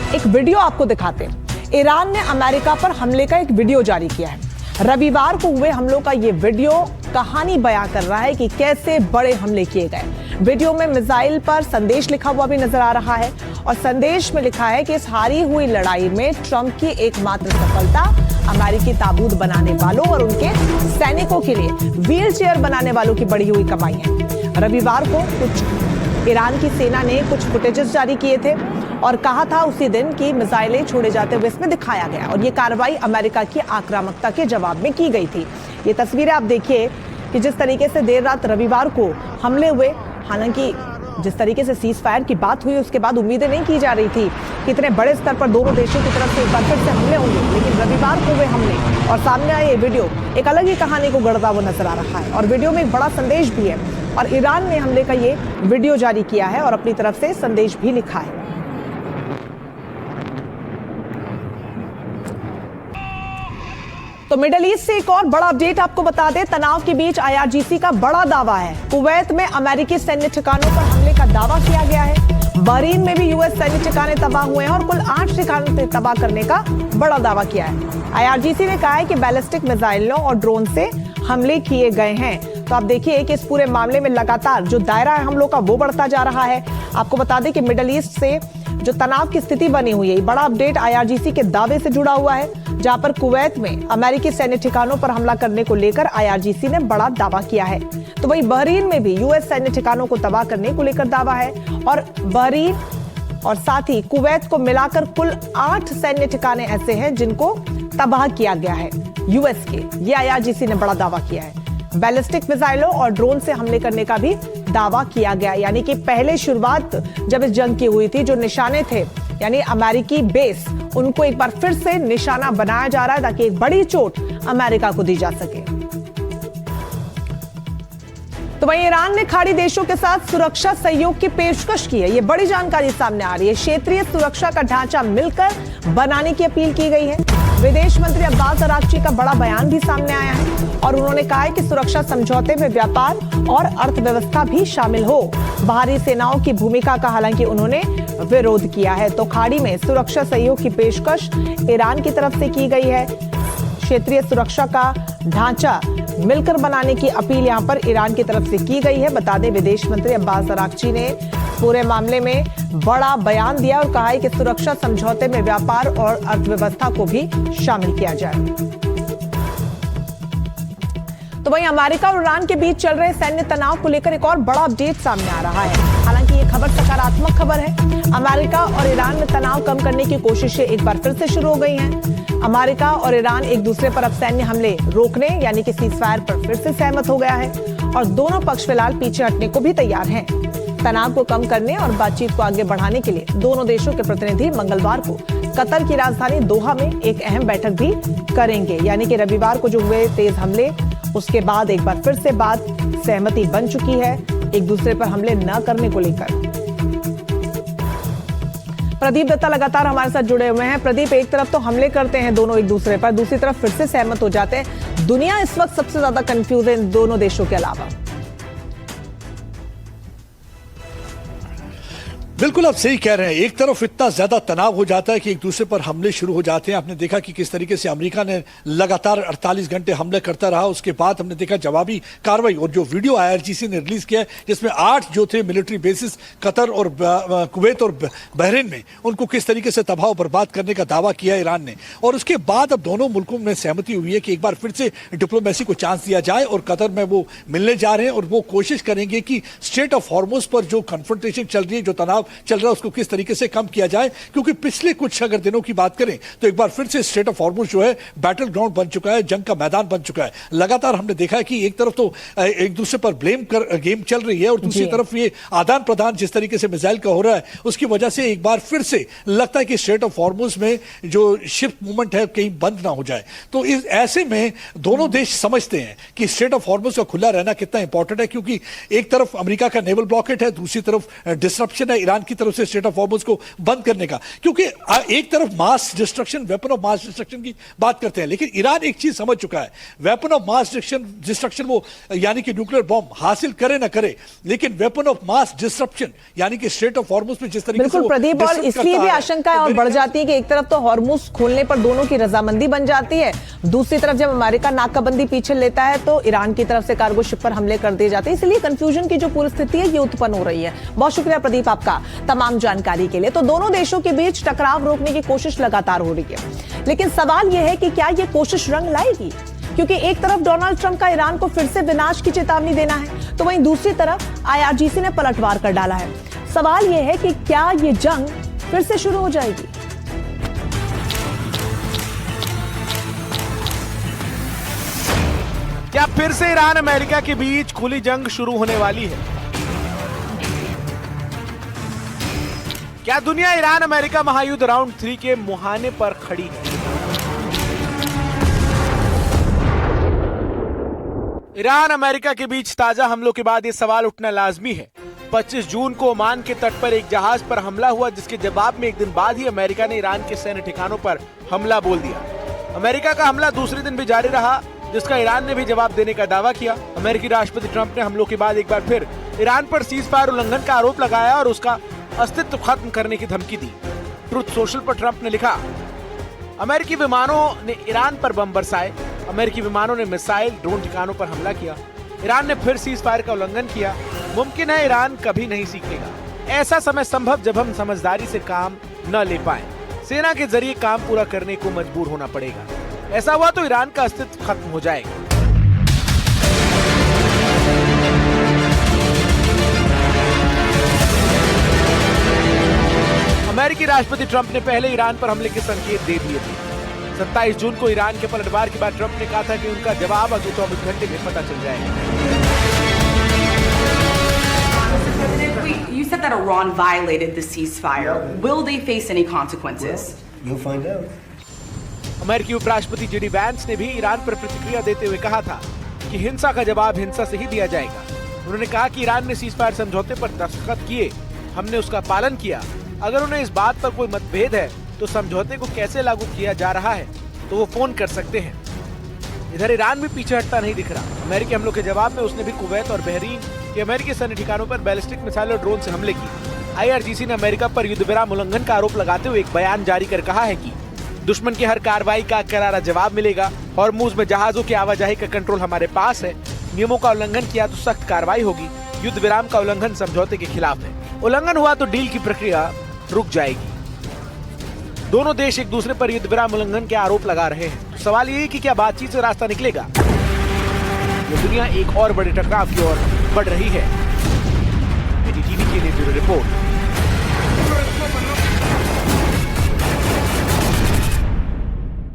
एक वीडियो आपको दिखाते हैं। ईरान ने अमेरिका पर हमले का एक वीडियो जारी किया है। रविवार को हुए हमलों का ये वीडियो कहानी बयां कर रहा है कि कैसे बड़े हमले किए गए। वीडियो में मिसाइल पर संदेश लिखा हुआ भी नजर आ रहा है और संदेश में लिखा है कि इस हारी हुई लड़ाई में ट्रंप की एकमात्र सफलता अमेरिकी ताबूत बनाने वालों और उनके सैनिकों के लिए व्हील चेयर बनाने वालों की बढ़ी हुई कमाई है। रविवार को कुछ ईरान की सेना ने कुछ फुटेजेस जारी किए थे और कहा था उसी दिन की मिसाइलें छोड़े जाते हुए इसमें दिखाया गया और ये कार्रवाई अमेरिका की आक्रामकता के जवाब में की गई थी। ये तस्वीरें आप देखिए कि जिस तरीके से देर रात रविवार को हमले हुए, हालांकि जिस तरीके से सीज फायर की बात हुई उसके बाद उम्मीदें नहीं की जा रही थी कि इतने बड़े स्तर पर दोनों देशों की तरफ से एक बार फिर से हमले होंगे, लेकिन रविवार को हुए हमले और सामने आए ये वीडियो एक अलग ही कहानी को गढ़ता हुआ नजर आ रहा है और वीडियो में एक बड़ा संदेश भी है और ईरान ने हमले का ये वीडियो जारी किया है और अपनी तरफ से संदेश भी लिखा है। तो मिडिल ईस्ट से एक और बड़ा अपडेट आपको बता दें। तनाव के बीच आईआरजीसी का बड़ा दावा है। कुवैत में अमेरिकी सैन्य ठिकानों पर हमले का दावा किया गया है। बहरीन में भी यूएस सैन्य ठिकाने तबाह हुए हैं और कुल 8 ठिकानों तबाह करने का बड़ा दावा किया है। आईआरजीसी ने कहा है कि बैलिस्टिक मिसाइलों और ड्रोन से हमले किए गए हैं। तो आप देखिए कि इस पूरे मामले में लगातार जो दायरा है हमलों का वो बढ़ता जा रहा है। आपको बता दें कि मिडिल ईस्ट से जो तनाव की स्थिति बनी हुई है, बड़ा अपडेट आईआरजीसी के दावे से जुड़ा हुआ है, जहां पर कुवैत में अमेरिकी सैन्य ठिकानों पर हमला करने को लेकर आईआरजीसी ने बड़ा दावा किया है। तो वहीं बहरीन में भी यूएस सैन्य ठिकानों को तबाह करने को लेकर दावा है और बहरीन और साथ ही कुवैत को मिलाकर कुल 8 सैन्य ठिकाने ऐसे हैं जिनको तबाह किया गया है यूएस के। ये आईआरजीसी ने बड़ा दावा किया है। बैलिस्टिक मिसाइलों और ड्रोन से हमले करने का भी दावा किया गया, यानी कि पहले शुरुआत जब इस जंग की हुई थी, जो निशाने थे यानी अमेरिकी बेस, उनको एक बार फिर से निशाना बनाया जा रहा है ताकि एक बड़ी चोट अमेरिका को दी जा सके। तो वहीं ईरान ने खाड़ी देशों के साथ सुरक्षा सहयोग की पेशकश की है। ये बड़ी जानकारी सामने आ रही है। क्षेत्रीय सुरक्षा का ढांचा मिलकर बनाने की अपील की गई है। विदेश मंत्री अब्बास अराक्ची का बड़ा बयान भी सामने आया है और उन्होंने कहा है कि सुरक्षा समझौते में व्यापार और अर्थव्यवस्था भी शामिल हो। बाहरी सेनाओं की भूमिका का हालांकि उन्होंने विरोध किया है। तो खाड़ी में सुरक्षा सहयोग की पेशकश ईरान की तरफ से की गई है। क्षेत्रीय सुरक्षा का ढांचा मिलकर बनाने की अपील यहां पर ईरान की तरफ से की गई है। बता दें विदेश मंत्री अब्बास अराक्ची ने पूरे मामले में बड़ा बयान दिया और कहा है कि सुरक्षा समझौते में व्यापार और अर्थव्यवस्था को भी शामिल किया जाए। तो वहीं अमेरिका और ईरान के बीच चल रहे सैन्य तनाव को लेकर एक और बड़ा अपडेट सामने आ रहा है। हालांकि ये खबर सकारात्मक खबर है। अमेरिका और ईरान में तनाव कम करने की कोशिशें एक बार फिर से शुरू हो गई हैं। अमेरिका और ईरान एक दूसरे पर अब सैन्य हमले रोकने यानी कि सीज फायर पर फिर से सहमत हो गया है और दोनों पक्ष फिलहाल पीछे हटने को भी तैयार हैं। तनाव को कम करने और बातचीत को आगे बढ़ाने के लिए दोनों देशों के प्रतिनिधि मंगलवार को कतर की राजधानी दोहा में एक अहम बैठक भी करेंगे। यानी कि रविवार को जो हुए तेज हमले, उसके बाद एक बार फिर से बात सहमति बन चुकी है एक दूसरे पर हमले न करने को लेकर। प्रदीप दत्ता लगातार हमारे साथ जुड़े हुए हैं। प्रदीप, एक तरफ तो हमले करते हैं दोनों एक दूसरे पर, दूसरी तरफ फिर से सहमत हो जाते हैं। दुनिया इस वक्त सबसे ज्यादा कंफ्यूज है इन दोनों देशों के अलावा। बिल्कुल आप सही कह रहे हैं। एक तरफ इतना ज्यादा तनाव हो जाता है कि एक दूसरे पर हमले शुरू हो जाते हैं। आपने देखा कि किस तरीके से अमेरिका ने लगातार 48 घंटे हमले करता रहा। उसके बाद हमने देखा जवाबी कार्रवाई और जो वीडियो आईआरजीसी ने रिलीज किया है जिसमें 8 जो थे मिलिट्री बेसिस कतर और कुवैत और बहरीन में, उनको किस तरीके से तबाह बर्बाद करने का दावा किया ईरान ने। और उसके बाद अब दोनों मुल्कों में सहमति हुई है कि एक बार फिर से डिप्लोमेसी को चांस दिया जाए और कतर में वो मिलने जा रहे हैं और वो कोशिश करेंगे कि स्ट्रेट ऑफ हॉर्मुज पर जो कन्फ्रंटेशन चल रही है, जो तनाव चल रहा है, उसको किस तरीके से कम किया जाए। क्योंकि पिछले कुछ अगर दिनों की बात करें तो एक बार फिर से स्ट्रेट ऑफ हॉर्मुज जो है बैटल ग्राउंड बन चुका है, जंग का मैदान बन चुका है। लगातार हमने देखा है कि एक तरफ तो एक दूसरे पर ब्लेम कर गेम चल रही है और दूसरी तरफ ये आदान प्रदान जिस तरीके से मिसाइल का हो रहा है, उसकी वजह से एक बार फिर से लगता है कि स्ट्रेट ऑफ हॉर्मुज में जो शिप मूवमेंट है कहीं बंद ना हो जाए। तो इस ऐसे में दोनों देश समझते हैं कि स्ट्रेट ऑफ हॉर्मुज का खुला रहना कितना इंपॉर्टेंट है, क्योंकि एक तरफ अमेरिका का नेवल ब्लॉकेट है, दूसरी तरफ डिसरप्शन है ईरान की तरफ से स्ट्रेट ऑफ हॉर्मुज को बंद करने का, क्योंकि एक तरफ mass destruction, weapon of mass destruction की बात करते हैं, लेकिन ईरान एक चीज समझ चुका है, वेपन ऑफ मास डिस्ट्रक्शन वो यानी कि न्यूक्लियर बॉम्ब हासिल करे ना करे, लेकिन वेपन ऑफ मास डिस्ट्रप्शन यानी कि स्ट्रेट ऑफ हॉर्मुज पे जिस तरीके से बिल्कुल प्रदीप, और इसलिए भी आशंका और बढ़ जाती है कि एक तरफ तो हॉर्मुज खोलने पर दोनों की रजामंदी बन जाती है, दूसरी तरफ जब अमेरिका नाकाबंदी पीछे लेता है तो ईरान की तरफ से कार्गो शिप पर हमले कर दिए जाते हैं। इसलिए कंफ्यूजन की जो पूरी स्थिति है ये उत्पन्न हो रही है। बहुत शुक्रिया प्रदीप आपका तमाम जानकारी के लिए। तो दोनों देशों के बीच टकराव रोकने की कोशिश लगातार हो रही है, लेकिन सवाल यह है कि क्या यह कोशिश रंग लाएगी, क्योंकि एक तरफ डोनाल्ड ट्रंप का ईरान को फिर से विनाश की चेतावनी देना है, तो वहीं दूसरी तरफ IRGC ने पलटवार कर डाला है। सवाल यह है कि क्या यह जंग फिर से शुरू हो जाएगी। क्या फिर से ईरान अमेरिका के बीच खुली जंग शुरू होने वाली है? क्या दुनिया ईरान अमेरिका महायुद्ध राउंड 3 के मुहाने पर खड़ी है? ईरान अमेरिका के बीच ताजा हमलों के बाद यह सवाल उठना लाजमी है। 25 जून को ओमान के तट पर एक जहाज पर हमला हुआ, जिसके जवाब में एक दिन बाद ही अमेरिका ने ईरान के सैन्य ठिकानों पर हमला बोल दिया। अमेरिका का हमला दूसरे दिन भी जारी रहा, जिसका ईरान ने भी जवाब देने का दावा किया। अमेरिकी राष्ट्रपति ट्रंप ने हमलों के बाद एक बार फिर ईरान पर सीज फायर उल्लंघन का आरोप लगाया और उसका अस्तित्व खत्म करने की धमकी दी। ट्रुथ सोशल पर ट्रंप ने लिखा, अमेरिकी विमानों ने ईरान पर बम बरसाए, अमेरिकी विमानों ने मिसाइल ड्रोन ठिकानों पर हमला किया, ईरान ने फिर सीज फायर का उल्लंघन किया। मुमकिन है ईरान कभी नहीं सीखेगा। ऐसा समय संभव जब हम समझदारी से काम न ले पाए, सेना के जरिए काम पूरा करने को मजबूर होना पड़ेगा। ऐसा हुआ तो ईरान का अस्तित्व खत्म हो जाएगा। अमेरिकी राष्ट्रपति ट्रंप ने पहले ईरान पर हमले के संकेत दे दिए थे। 27 जून को ईरान के पलटवार के बाद ट्रंप ने कहा था कि उनका जवाब अगले 24 घंटे में पता चल जाएगा। You said that Iran violated the ceasefire. Will they face any consequences? You'll find out. अमेरिकी उपराष्ट्रपति जेडी वैंस ने भी ईरान पर प्रतिक्रिया देते हुए कहा था कि हिंसा का जवाब हिंसा से ही दिया जाएगा। उन्होंने कहा कि ईरान ने सीजफायर समझौते पर दस्तखत किए, हमने उसका पालन किया। अगर उन्हें इस बात पर कोई मतभेद है तो समझौते को कैसे लागू किया जा रहा है तो वो फोन कर सकते हैं। इधर ईरान भी पीछे हटता नहीं दिख रहा। अमेरिकी हमलों के जवाब में उसने भी कुवैत और बहरीन के अमेरिकी सैन्य ठिकानों पर बैलिस्टिक मिसाइल और ड्रोन से हमले किए। IRGC ने अमेरिका पर युद्ध विराम उल्लंघन का आरोप लगाते हुए एक बयान जारी कर कहा है कि दुश्मन की हर कार्रवाई का करारा जवाब मिलेगा। हॉर्मुज में जहाजों की आवाजाही का कंट्रोल हमारे पास है। नियमों का उल्लंघन किया तो सख्त कार्रवाई होगी। युद्ध विराम का उल्लंघन समझौते के खिलाफ है। उल्लंघन हुआ तो डील की प्रक्रिया रुक जाएगी। दोनों देश एक दूसरे पर युद्ध विराम उल्लंघन के आरोप लगा रहे हैं। तो सवाल ये है कि क्या बातचीत से रास्ता निकलेगा? ये दुनिया एक और बड़े टकराव की ओर बढ़ रही है। PTTV के लिए ब्यूरो रिपोर्ट।